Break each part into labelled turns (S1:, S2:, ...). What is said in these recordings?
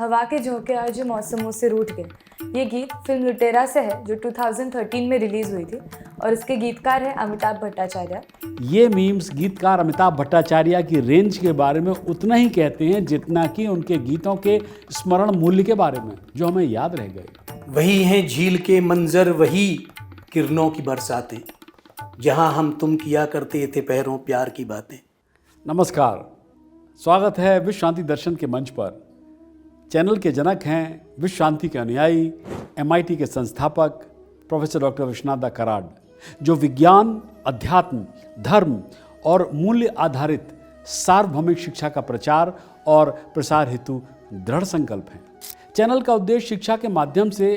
S1: हवा के झोंके आज मौसमों से रूठ गए। ये गीत फिल्म लुटेरा से है जो 2013 में रिलीज हुई थी और इसके गीतकार है अमिताभ भट्टाचार्य।
S2: ये मीम्स गीतकार अमिताभ भट्टाचार्य की रेंज के बारे में उतना ही कहते हैं जितना कि उनके गीतों के स्मरण मूल्य के बारे में, जो हमें याद रह गए।
S3: वही हैं झील के मंजर, वही किरणों की बरसातें, जहां हम तुम किया करते थे पैरों प्यार की बातें।
S2: नमस्कार, स्वागत है विश्व शांति दर्शन के मंच पर। चैनल के जनक हैं विश्व शांति के अनुयायी MIT के संस्थापक प्रोफेसर डॉक्टर विश्वनाथ कराड, जो विज्ञान, अध्यात्म, धर्म और मूल्य आधारित सार्वभौमिक शिक्षा का प्रचार और प्रसार हेतु दृढ़ संकल्प हैं। चैनल का उद्देश्य शिक्षा के माध्यम से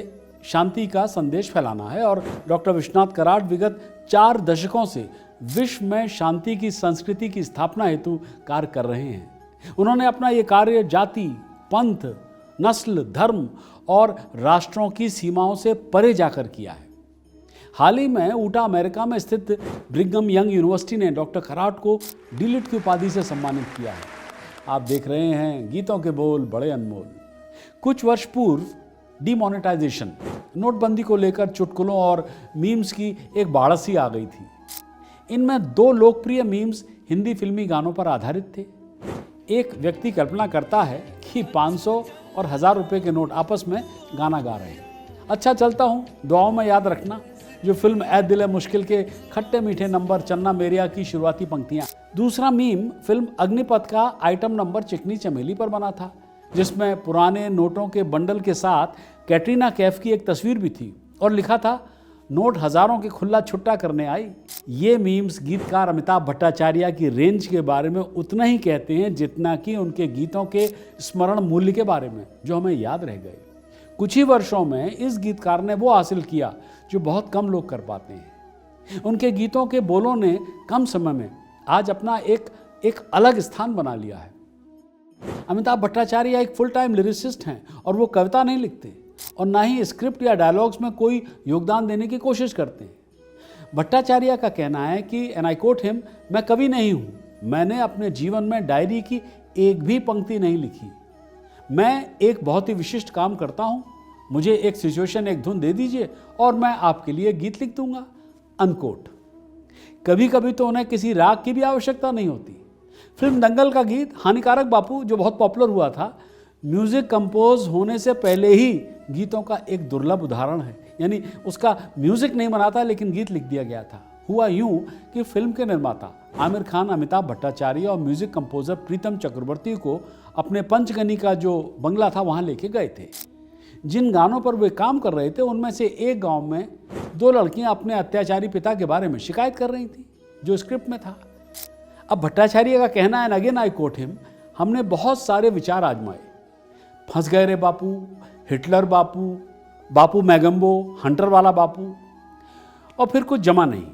S2: शांति का संदेश फैलाना है और डॉक्टर विश्वनाथ कराड विगत 4 दशकों से विश्व में शांति की संस्कृति की स्थापना हेतु कार्य कर रहे हैं। उन्होंने अपना ये कार्य जाति, पंथ, नस्ल, धर्म और राष्ट्रों की सीमाओं से परे जाकर किया है। हाल ही में ऊटा, अमेरिका में स्थित ब्रिघम यंग यूनिवर्सिटी ने डॉक्टर कराड को डीलिट की उपाधि से सम्मानित किया है। आप देख रहे हैं गीतों के बोल बड़े अनमोल। कुछ वर्ष पूर्व डिमोनेटाइजेशन, नोटबंदी को लेकर चुटकुलों और मीम्स की एक बाढ़ सी आ गई थी। इनमें 2 लोकप्रिय मीम्स हिंदी फिल्मी गानों पर आधारित थे। एक व्यक्ति कल्पना करता है कि 500 और 1000 रुपए के नोट आपस में गाना गा रहे हैं। अच्छा चलता हूँ, दुआओं में याद रखना, जो फिल्म ऐ दिल है मुश्किल के खट्टे मीठे नंबर चन्ना मेरिया की शुरुआती पंक्तियाँ। दूसरा मीम फिल्म अग्निपथ का आइटम नंबर चिकनी चमेली पर बना था, जिसमें पुराने नोटों के बंडल के साथ कैटरीना कैफ की एक तस्वीर भी थी और लिखा था, नोट हजारों के खुला छुट्टा करने आई। ये मीम्स गीतकार अमिताभ भट्टाचार्य की रेंज के बारे में उतना ही कहते हैं जितना कि उनके गीतों के स्मरण मूल्य के बारे में, जो हमें याद रह गए। कुछ ही वर्षों में इस गीतकार ने वो हासिल किया जो बहुत कम लोग कर पाते हैं। उनके गीतों के बोलों ने कम समय में आज अपना एक अलग स्थान बना लिया है। अमिताभ भट्टाचार्य एक फुल टाइम लिरिसिस्ट हैं और वो कविता नहीं लिखते और ना ही स्क्रिप्ट या डायलॉग्स में कोई योगदान देने की कोशिश करते हैं। भट्टाचार्य का कहना है कि एंड आई कोट हिम, मैं कवि नहीं हूँ, मैंने अपने जीवन में डायरी की एक भी पंक्ति नहीं लिखी। मैं एक बहुत ही विशिष्ट काम करता हूँ, मुझे एक सिचुएशन, एक धुन दे दीजिए और मैं आपके लिए गीत लिख दूंगा, अनकोट। कभी कभी तो उन्हें किसी राग की भी आवश्यकता नहीं होती। फिल्म दंगल का गीत हानिकारक बापू, जो बहुत पॉपुलर हुआ था, म्यूजिक कंपोज होने से पहले ही गीतों का एक दुर्लभ उदाहरण है। यानी उसका म्यूजिक नहीं बना था लेकिन गीत लिख दिया गया था। हुआ यूं कि फिल्म के निर्माता आमिर खान अमिताभ भट्टाचार्य और म्यूजिक कंपोजर प्रीतम चक्रवर्ती को अपने पंचगनी का जो बंगला था वहां लेके गए थे। जिन गानों पर वे काम कर रहे थे उनमें से एक गांव में 2 लड़कियां अपने अत्याचारी पिता के बारे में शिकायत कर रही थी, जो स्क्रिप्ट में था। अब भट्टाचार्य का कहना है, अगेन आई कोट हिम, हमने बहुत सारे विचार आजमाए, फंस गए रे बापू, हिटलर बापू, बापू मैगम्बो, हंटर वाला बापू, और फिर कुछ जमा नहीं।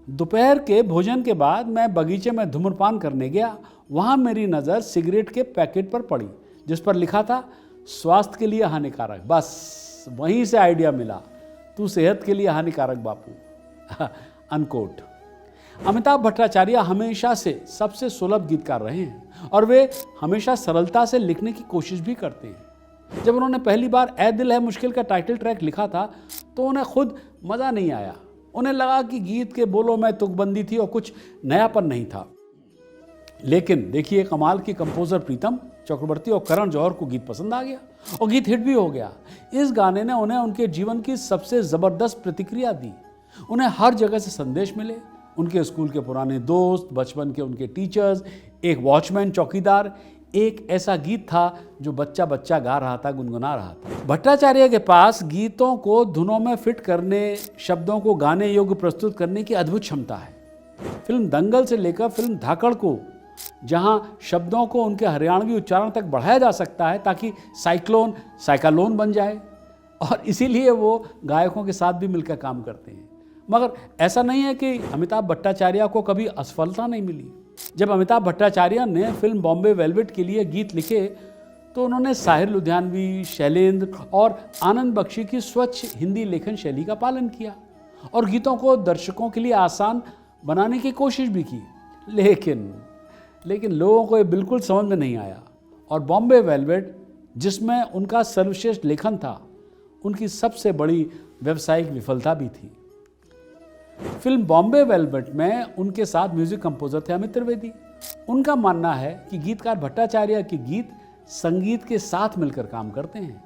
S2: दोपहर के भोजन के बाद मैं बगीचे में धूम्रपान करने गया। वहाँ मेरी नज़र सिगरेट के पैकेट पर पड़ी जिस पर लिखा था, स्वास्थ्य के लिए हानिकारक। बस वहीं से आइडिया मिला, तू सेहत के लिए हानिकारक बापू, अनकोट। अमिताभ भट्टाचार्य हमेशा से सबसे सुलभ गीतकार रहे हैं और वे हमेशा सरलता से लिखने की कोशिश भी करते हैं। जब उन्होंने पहली बार ऐ दिल है मुश्किल का टाइटल ट्रैक लिखा था तो उन्हें खुद मज़ा नहीं आया। उन्हें लगा कि गीत के बोलों में तुकबंदी थी और कुछ नयापन नहीं था। लेकिन देखिए, कमाल की कंपोजर प्रीतम चक्रवर्ती और करण जौहर को गीत पसंद आ गया और गीत हिट भी हो गया। इस गाने ने उन्हें उनके जीवन की सबसे ज़बरदस्त प्रतिक्रिया दी। उन्हें हर जगह से संदेश मिले, उनके स्कूल के पुराने दोस्त, बचपन के उनके टीचर्स, एक वॉचमैन चौकीदार। एक ऐसा गीत था जो बच्चा बच्चा गा रहा था, गुनगुना रहा था। भट्टाचार्य के पास गीतों को धुनों में फिट करने, शब्दों को गाने योग्य प्रस्तुत करने की अद्भुत क्षमता है। फिल्म दंगल से लेकर फिल्म धाकड़ को, जहां शब्दों को उनके हरियाणवी उच्चारण तक बढ़ाया जा सकता है ताकि साइक्लोन साइकालोन बन जाए, और इसीलिए वो गायकों के साथ भी मिलकर काम करते हैं। मगर ऐसा नहीं है कि अमिताभ भट्टाचार्य को कभी असफलता नहीं मिली। जब अमिताभ भट्टाचार्य ने फिल्म बॉम्बे वेलवेट के लिए गीत लिखे तो उन्होंने साहिर लुधियानवी, शैलेंद्र और आनंद बख्शी की स्वच्छ हिंदी लेखन शैली का पालन किया और गीतों को दर्शकों के लिए आसान बनाने की कोशिश भी की। लेकिन लोगों को ये बिल्कुल समझ में नहीं आया और बॉम्बे वेलवेट जिसमें उनका सर्वश्रेष्ठ लेखन था, उनकी सबसे बड़ी व्यावसायिक विफलता भी थी। फिल्म बॉम्बे वेलवेट में उनके साथ म्यूजिक कंपोजर थे अमित त्रिवेदी। उनका मानना है कि गीतकार भट्टाचार्य के गीत संगीत के साथ मिलकर काम करते हैं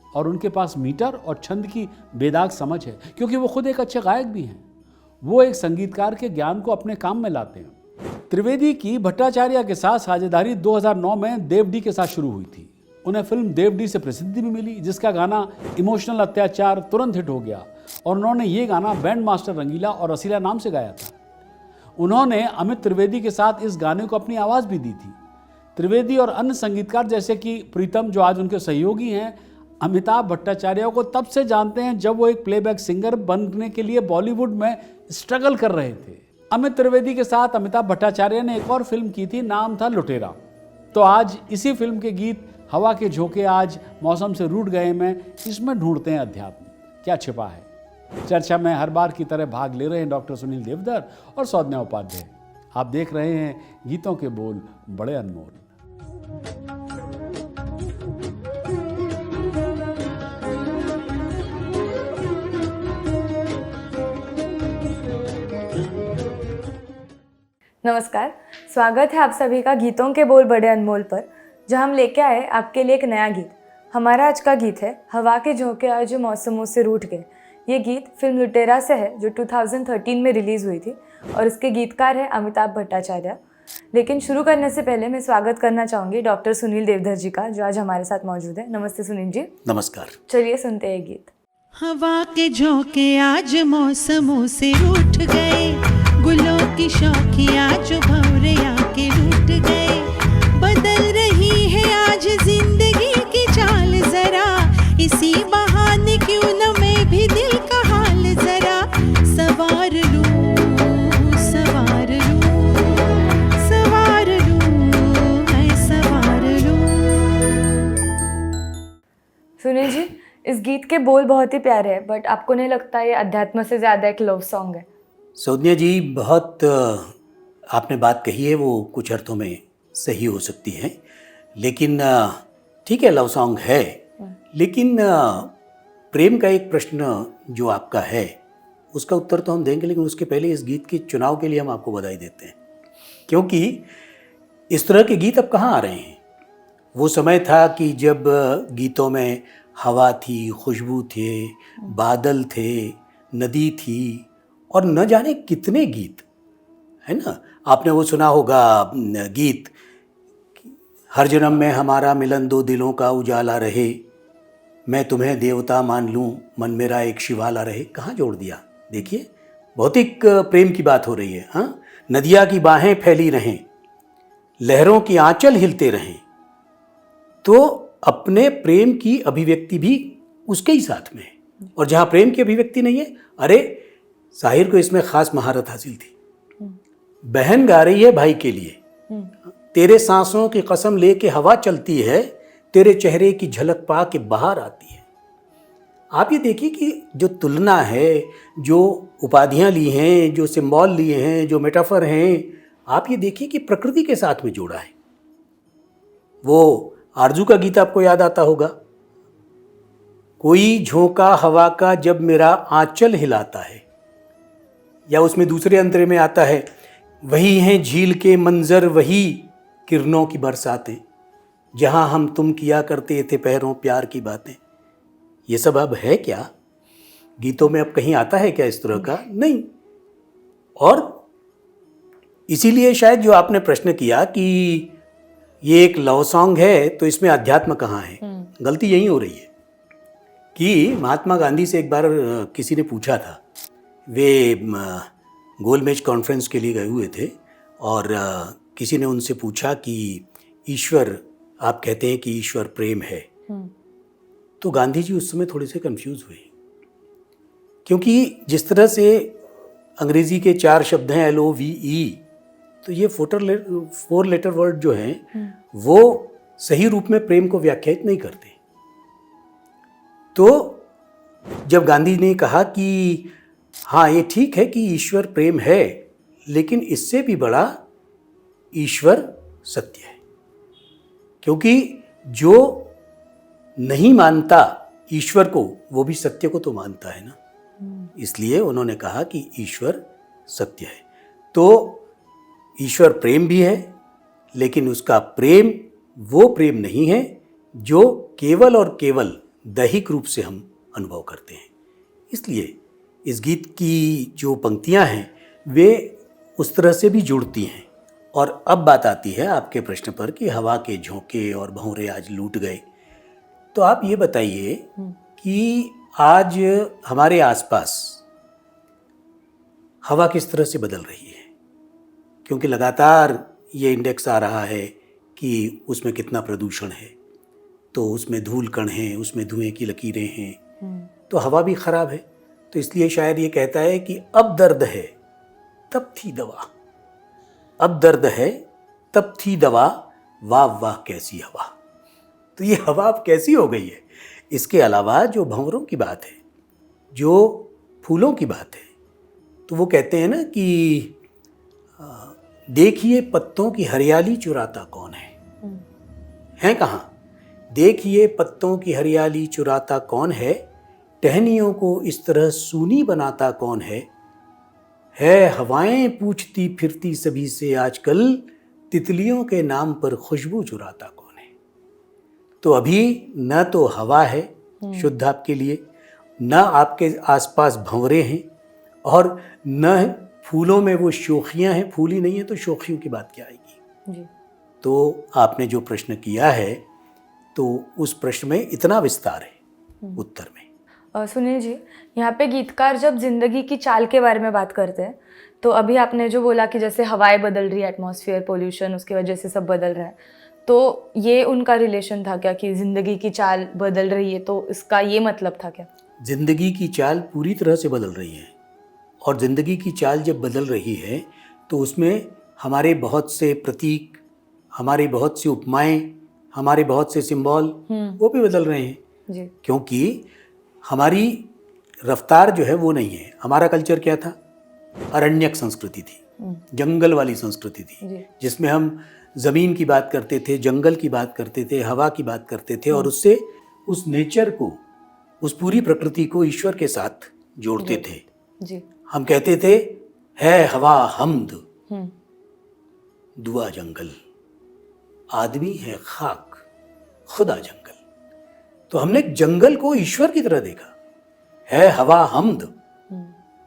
S2: और उनके पास मीटर और छंद की बेदाग समझ है, क्योंकि वो खुद एक अच्छे गायक भी हैं। वो एक संगीतकार के ज्ञान को अपने काम में लाते हैं। त्रिवेदी की भट्टाचार्य के साथ साझेदारी 2009 में देवडी के साथ शुरू हुई थी। उन्हें फिल्म देवडी से प्रसिद्धि भी मिली, जिसका गाना इमोशनल अत्याचार तुरंत हिट हो गया और उन्होंने ये गाना बैंड मास्टर रंगीला और रसीला नाम से गाया था। उन्होंने अमित त्रिवेदी के साथ इस गाने को अपनी आवाज़ भी दी थी। त्रिवेदी और अन्य संगीतकार जैसे कि प्रीतम, जो आज उनके सहयोगी हैं, अमिताभ भट्टाचार्य को तब से जानते हैं जब वो एक प्लेबैक सिंगर बनने के लिए बॉलीवुड में स्ट्रगल कर रहे थे। अमित त्रिवेदी के साथ अमिताभ भट्टाचार्य ने एक और फिल्म की थी, नाम था लुटेरा। तो आज इसी फिल्म के गीत हवा के झोंके आज मौसम से रूठ गए में इसमें ढूंढते हैं अध्यात्म क्या छिपा है। चर्चा में हर बार की तरह भाग ले रहे हैं डॉक्टर सुनील देवधर और सौम्या उपाध्याय। आप देख रहे हैं गीतों के बोल बड़े अनमोल।
S1: नमस्कार, स्वागत है आप सभी का गीतों के बोल बड़े अनमोल पर, जहां हम लेके आए आपके लिए एक नया गीत। हमारा आज का गीत है हवा के झोंके आज जो मौसमों से रूठ गए। ये गीत फिल्म लुटेरा से है, जो 2013 में रिलीज़ हुई थी और इसके गीतकार है अमिताभ भट्टाचार्य। लेकिन शुरू करने से पहले मैं स्वागत करना चाहूँगी डॉक्टर सुनील देवधर जी का, जो आज हमारे साथ मौजूद है। नमस्ते सुनील जी।
S3: नमस्कार।
S1: चलिए सुनते हैं गीत।
S4: हवा के झोंके आज मौसमों से रूठ गए, गुलों की शौकियाँ जो भंवरे आके रूठ गए। बदल रही है आज जिंदगी की चाल जरा, इसी बहाने क्यों न मैं भी दिल का हाल जरा सवार लूं, सवार लूं, सवार लूं, मैं सवार लूं।
S1: सुनील जी, इस गीत के बोल बहुत ही प्यारे हैं, बट आपको नहीं लगता ये अध्यात्म से ज़्यादा एक लव सॉन्ग है?
S3: सौम्या जी, बहुत आपने बात कही है, वो कुछ अर्थों में सही हो सकती है, लेकिन ठीक है, लव सॉन्ग है, लेकिन प्रेम का एक प्रश्न जो आपका है उसका उत्तर तो हम देंगे, लेकिन उसके पहले इस गीत के चुनाव के लिए हम आपको बधाई देते हैं, क्योंकि इस तरह के गीत अब कहाँ आ रहे हैं। वो समय था कि जब गीतों में हवा थी, खुशबू थे, बादल थे, नदी थी और न जाने कितने गीत, है ना। आपने वो सुना होगा गीत, हर जन्म में हमारा मिलन दो दिलों का उजाला रहे, मैं तुम्हें देवता मान लूं, मन मेरा एक शिवाला रहे। कहाँ जोड़ दिया, देखिए, भौतिक प्रेम की बात हो रही है। हाँ, नदियाँ की बाहें फैली रहें, लहरों की आंचल हिलते रहें, तो अपने प्रेम की अभिव्यक्ति भी उसके ही साथ में है। और जहाँ प्रेम की अभिव्यक्ति नहीं है, अरे साहिर को इसमें खास महारत हासिल थी। बहन गा रही है भाई के लिए, तेरे सांसों की कसम लेके हवा चलती है, तेरे चेहरे की झलक पा के बाहर आती है। आप ये देखिए कि जो तुलना है, जो उपाधियां ली हैं, जो सिंबल लिए हैं, जो मेटाफर हैं, आप ये देखिए कि प्रकृति के साथ में जोड़ा है। वो आरजू का गीत आपको याद आता होगा, कोई झोंका हवा का जब मेरा आंचल हिलाता है, या उसमें दूसरे अंतरे में आता है, वही हैं झील के मंजर, वही किरणों की बरसातें, जहां हम तुम किया करते थे पैरों प्यार की बातें। ये सब अब है क्या? गीतों में अब कहीं आता है क्या इस तरह का? नहीं। और इसीलिए शायद जो आपने प्रश्न किया कि ये एक लव सॉन्ग है तो इसमें अध्यात्म कहाँ है, गलती यही हो रही है कि महात्मा गांधी से एक बार किसी ने पूछा था, वे गोलमेज कॉन्फ्रेंस के लिए गए हुए थे और किसी ने उनसे पूछा कि ईश्वर, आप कहते हैं कि ईश्वर प्रेम है। तो गांधी जी उस समय थोड़े से कंफ्यूज हुए, क्योंकि जिस तरह से अंग्रेजी के 4 शब्द हैं LOVE, तो ये 4 लेटर वर्ड जो हैं वो सही रूप में प्रेम को व्याख्यायित नहीं करते। तो जब गांधी ने कहा कि हाँ, ये ठीक है कि ईश्वर प्रेम है, लेकिन इससे भी बड़ा ईश्वर सत्य है, क्योंकि जो नहीं मानता ईश्वर को, वो भी सत्य को तो मानता है ना। इसलिए उन्होंने कहा कि ईश्वर सत्य है। तो ईश्वर प्रेम भी है, लेकिन उसका प्रेम वो प्रेम नहीं है जो केवल और केवल दैहिक रूप से हम अनुभव करते हैं। इसलिए इस गीत की जो पंक्तियां हैं वे उस तरह से भी जुड़ती हैं। और अब बात आती है आपके प्रश्न पर कि हवा के झोंके और भंवरे आज लूट गए। तो आप ये बताइए कि आज हमारे आसपास हवा किस तरह से बदल रही है, क्योंकि लगातार ये इंडेक्स आ रहा है कि उसमें कितना प्रदूषण है, तो उसमें धूल कण हैं, उसमें धुएं की लकीरें हैं, तो हवा भी खराब है। तो इसलिए शायद ये कहता है कि अब दर्द है तब थी दवा, अब दर्द है तब थी दवा, वाह वाह कैसी हवा। तो ये हवा अब कैसी हो गई है। इसके अलावा जो भंवरों की बात है, जो फूलों की बात है, तो वो कहते हैं ना कि देखिए पत्तों की हरियाली चुराता कौन है कहाँ। देखिए पत्तों की हरियाली चुराता कौन है, टहनियों को इस तरह सूनी बनाता कौन है हवाएं पूछती फिरती सभी से आजकल, तितलियों के नाम पर खुशबू चुराता कौन है। तो अभी न तो हवा है शुद्ध आपके लिए, न आपके आसपास भंवरे हैं, और न फूलों में वो शोखियां हैं। फूल ही नहीं है तो शोखियों की बात क्या आएगी जी। तो आपने जो प्रश्न किया है तो उस प्रश्न में इतना विस्तार है उत्तर में।
S1: सुनील जी, यहाँ पे गीतकार जब जिंदगी की चाल के बारे में बात करते हैं, तो अभी आपने जो बोला कि जैसे हवाएं बदल रही है, एटमॉस्फेयर पोल्यूशन, उसकी वजह से सब बदल रहा है, तो ये उनका रिलेशन था क्या कि जिंदगी की चाल बदल रही है, तो इसका ये मतलब था क्या?
S3: जिंदगी की चाल पूरी तरह से बदल रही है, और जिंदगी की चाल जब बदल रही है तो उसमें हमारे बहुत से प्रतीक, हमारी बहुत सी उपमाएं, हमारे बहुत से सिंबल वो भी बदल रहे हैं
S1: जी।
S3: क्योंकि हमारी रफ्तार जो है वो नहीं है। हमारा कल्चर क्या था? अरण्यक संस्कृति थी, जंगल वाली संस्कृति थी, जिसमें हम ज़मीन की बात करते थे, जंगल की बात करते थे, हवा की बात करते थे, और उससे उस नेचर को, उस पूरी प्रकृति को ईश्वर के साथ जोड़ते थे
S1: जी। हम
S3: कहते थे है हवा हम्द, दुआ जंगल, आदमी है खाक, खुदा जंगल। तो हमने जंगल को ईश्वर की तरह देखा। है हवा हम्द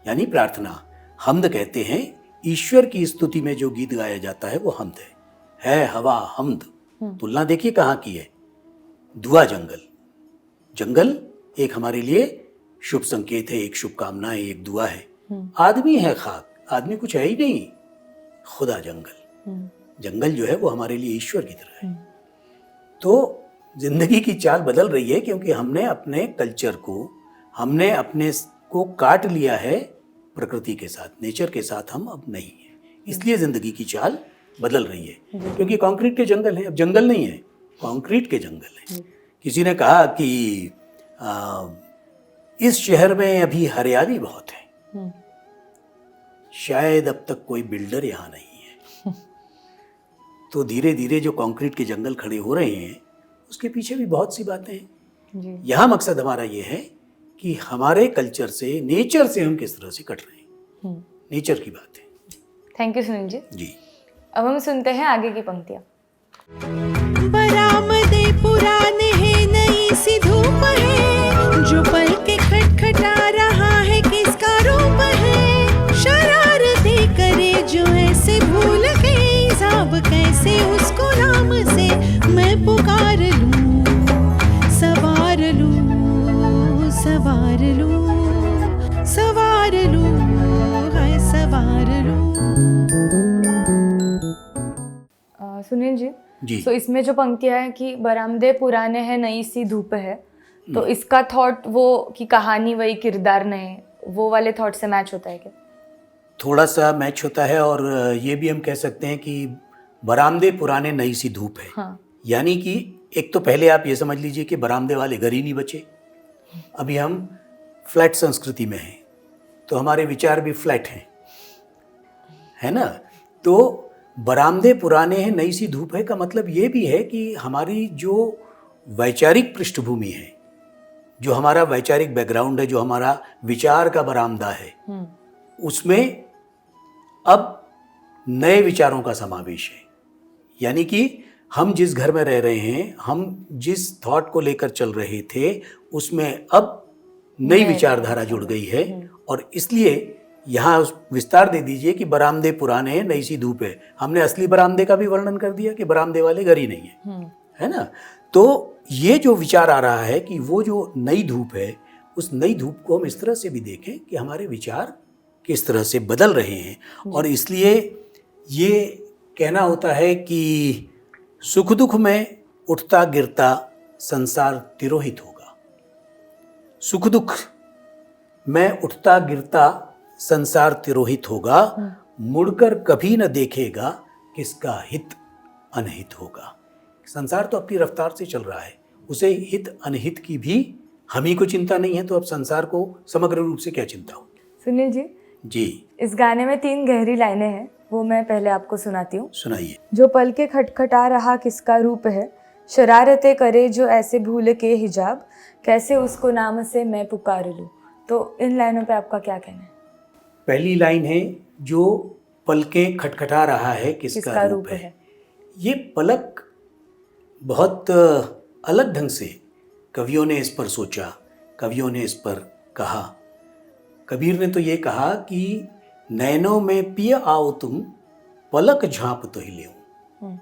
S3: यानी प्रार्थना। हम्द कहते हैं ईश्वर की स्तुति में जो गीत गाया जाता है वो हम्द है हवा हम्द। तुलना देखिए कहाँ की है, दुआ जंगल। जंगल एक हमारे लिए शुभ संकेत है, एक शुभकामना है, एक दुआ है। आदमी है खाक, आदमी कुछ है ही नहीं, खुदा जंगल। जंगल जो है वो हमारे लिए ईश्वर की तरह है। तो जिंदगी की चाल बदल रही है क्योंकि हमने अपने कल्चर को, हमने अपने को काट लिया है प्रकृति के साथ, नेचर के साथ हम अब नहीं है। इसलिए जिंदगी की चाल बदल रही है, क्योंकि कंक्रीट के जंगल हैं, अब जंगल नहीं है, कंक्रीट के जंगल हैं। किसी ने कहा कि इस शहर में अभी हरियाली बहुत है, शायद अब तक कोई बिल्डर यहाँ नहीं है। तो धीरे धीरे जो कंक्रीट के जंगल खड़े हो रहे हैं उसके पीछे भी बहुत सी बातें हैं। यहाँ मकसद हमारा ये है कि हमारे कल्चर से, नेचर से हम किस तरह से कट रहे हैं, नेचर की बात है।
S1: Thank you Sunil ji.
S3: जी
S1: अब हम सुनते हैं आगे की पंक्तियाँ।
S4: बरामदे पुराने हैं, नई सी धूप है, जो पल के खटखटा रहा है किसका रूप है। शरारतें करे जो ऐसे भूल गई, साब कैसे उसको नाम से मैं पुकार लूं, सवार लूं, सवार लूं, सवार लूं, है सवार लूं।
S1: सुनील जी,
S3: जी।
S1: तो इसमें जो पंक्तियाँ है कि बरामदे पुराने हैं, नई सी धूप है, तो इसका थॉट वो कि कहानी वही, किरदार नए, वो वाले थॉट से मैच होता है क्या?
S3: थोड़ा सा मैच होता है, और ये भी हम कह सकते हैं कि बरामदे पुराने, नई सी धूप है।
S1: हाँ।
S3: यानी कि एक तो पहले आप ये समझ लीजिए कि बरामदे वाले घर ही नहीं बचे। अभी हम फ्लैट संस्कृति में हैं, तो हमारे विचार भी फ्लैट हैं, है ना। तो बरामदे पुराने हैं, नई सी धूप है का मतलब ये भी है कि हमारी जो वैचारिक पृष्ठभूमि है, जो हमारा वैचारिक बैकग्राउंड है, जो हमारा विचार का बरामदा है, उसमें अब नए विचारों का समावेश है। यानी कि हम जिस घर में रह रहे हैं, हम जिस थॉट को लेकर चल रहे थे, उसमें अब नई विचारधारा जुड़ गई है। और इसलिए यहाँ विस्तार दे दीजिए कि बरामदे पुराने हैं, नई सी धूप है। हमने असली बरामदे का भी वर्णन कर दिया कि बरामदे वाले घर ही नहीं है ना। तो ये जो विचार आ रहा है कि वो जो नई धूप है, उस नई धूप को हम इस तरह से भी देखें कि हमारे विचार किस तरह से बदल रहे हैं। और इसलिए ये कहना होता है कि सुख दुख में उठता गिरता संसार तिरोहित होगा। सुख दुख में उठता गिरता संसार तिरोहित होगा, मुड़कर कभी न देखेगा किसका हित अनहित होगा। संसार तो अपनी रफ्तार से चल रहा है, उसे हित अनहित की भी हम ही को चिंता नहीं है, तो अब संसार को समग्र रूप से क्या चिंता हो।
S1: सुनील जी, इस गाने में 3 गहरी लाइनें हैं, वो मैं पहले आपको सुनाती हूँ।
S3: सुनाइए।
S1: जो पल के खटखटा रहा किसका रूप है, शरारतें करे जो ऐसे भूल के हिजाब, कैसे उसको नाम से मैं पुकार लूँ। तो इन लाइनों पे आपका क्या कहना है?
S3: पहली लाइन है, जो पलकें खटखटा रहा है किसका रूप है। ये पलक बहुत अलग ढंग से कवियों ने इस पर सोचा, कवियों ने इस पर कहा। कबीर ने तो ये कहा कि नैनों में पिय आओ तुम, पलक झांप तो ही लेऊं,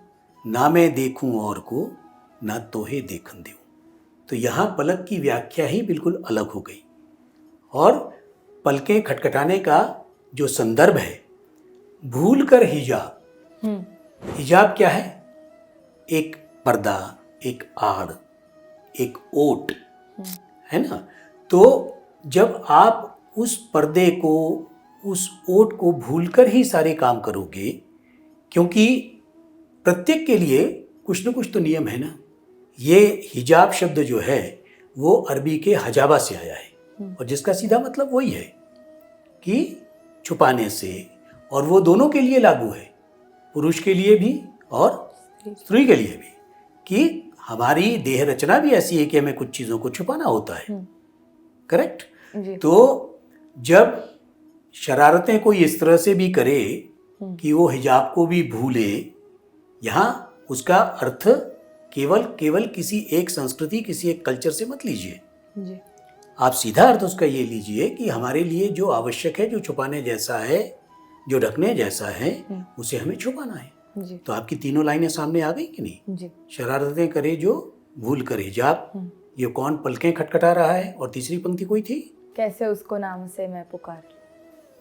S3: ना मैं देखूं और को, ना तोहे देखन देऊं। तो यहाँ पलक की व्याख्या ही बिल्कुल अलग हो गई। और पलकें खटखटाने का जो संदर्भ है, भूल कर हिजाब। हिजाब क्या है? एक पर्दा, एक आड़, एक ओट, है ना। तो जब आप उस पर्दे को, उस ओट को भूलकर ही सारे काम करोगे, क्योंकि प्रत्येक के लिए कुछ न कुछ तो नियम है ना। ये हिजाब शब्द जो है वो अरबी के हजाबा से आया है, और जिसका सीधा मतलब वही है कि छुपाने से। और वो दोनों के लिए लागू है, पुरुष के लिए भी और स्त्री के लिए भी, कि हमारी देह रचना भी ऐसी है कि हमें कुछ चीज़ों को छुपाना होता है। करेक्ट। तो जब शरारतें कोई इस तरह से भी करे कि वो हिजाब को भी भूले, यहाँ उसका अर्थ केवल किसी एक संस्कृति, किसी एक कल्चर से मत लीजिए जी। आप सीधा अर्थ उसका ये लीजिए कि हमारे लिए जो आवश्यक है, जो छुपाने जैसा है, जो ढकने जैसा है, उसे हमें छुपाना है जी। तो आपकी तीनों लाइनें सामने आ गई कि नहीं जी। शरारतें करे जो भूल कर हिजाब, ये कौन पलकें खटखटा रहा है, और तीसरी पंक्ति कोई थी, कैसे उसको नाम से मैं पुकार।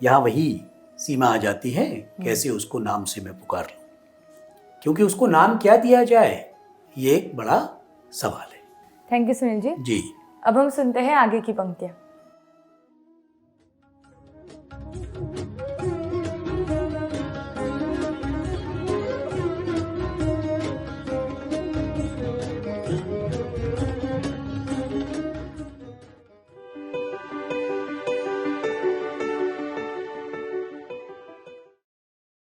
S3: यहाँ वही सीमा आ जाती है, कैसे उसको नाम से मैं पुकार लूं, क्योंकि उसको नाम क्या दिया जाए, ये एक बड़ा सवाल है।
S1: Thank you Sunil ji.
S3: जी।
S1: अब हम सुनते हैं आगे की पंक्तियाँ।